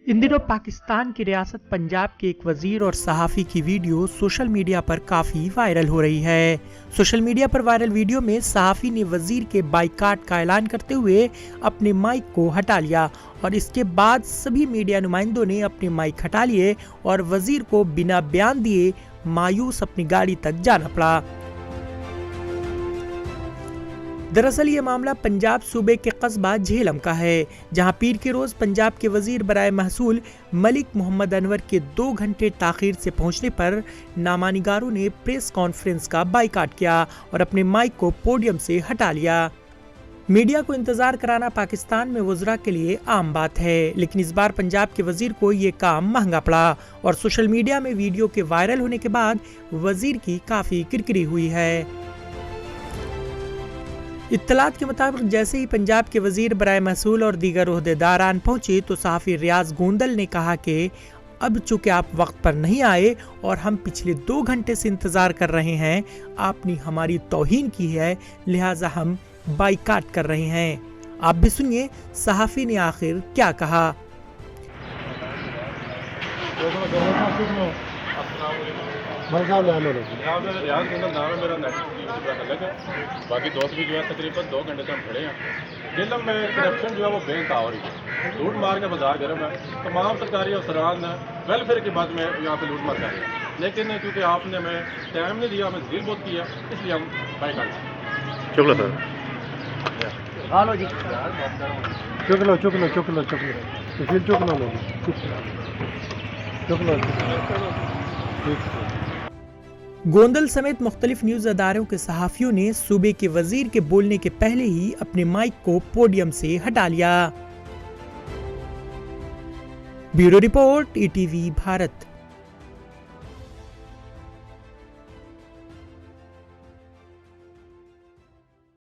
इन दिनों पाकिस्तान की रियासत पंजाब के एक वजीर और सहाफ़ी की वीडियो सोशल मीडिया पर काफ़ी वायरल हो रही है। सोशल मीडिया पर वायरल वीडियो में सहाफ़ी ने वजीर के बाइकाट का ऐलान करते हुए अपने माइक को हटा लिया और इसके बाद सभी मीडिया नुमाइंदों ने अपने माइक हटा लिए और वजीर को बिना बयान दिए मायूस अपनी गाड़ी तक जाना पड़ा। दरअसल ये मामला पंजाब सूबे के कस्बा झेलम का है, जहां पीर के रोज पंजाब के वजीर बराए महसूल मलिक मोहम्मद अनवर के 2 घंटे ताखीर से पहुंचने पर नामानिगारों ने प्रेस कॉन्फ्रेंस का बाइकाट किया और अपने माइक को पोडियम से हटा लिया। मीडिया को इंतजार कराना पाकिस्तान में वज़रा के लिए आम बात है, लेकिन इस बार पंजाब के वजीर को ये काम महंगा पड़ा और सोशल मीडिया में वीडियो के वायरल होने के बाद वजीर की काफी किरकिरी हुई है। इत्तलात के मुताबिक जैसे ही पंजाब के वजीर बराए महसूल और दीगर ओहदेदारान पहुंचे तो सहाफ़ी रियाज गोंदल ने कहा कि अब चूंकि आप वक्त पर नहीं आए और हम पिछले 2 घंटे से इंतजार कर रहे हैं, आपने हमारी तौहीन की है, लिहाजा हम बाइकाट कर रहे हैं। आप भी सुनिए सहाफ़ी ने आखिर क्या कहा। बाकी दोस्त भी जो है तकरीबन 2 घंटे से हम खड़े हैं। झेलम में करप्शन जो है वो बेनता हो रही है, लूट मार का बाजार गर्म है। तमाम सरकारी अफसरान वेलफेयर की बात में यहाँ पे लूट मार कर रहे हैं, लेकिन क्योंकि आपने हमें टाइम नहीं दिया, हमें जेल बहुत किया, इसलिए हम बाइकाट। चुक लो सर, हेलो जी, चुक लो चुक लो चुक लो चुक लो चुक लो चुक लो चुक लो। गोंदल समेत मुख्तलिफ न्यूज अदारों के सहाफियों ने सूबे के वजीर के बोलने के पहले ही अपने माइक को पोडियम से हटा लिया। Bureau report, ETV Bharat.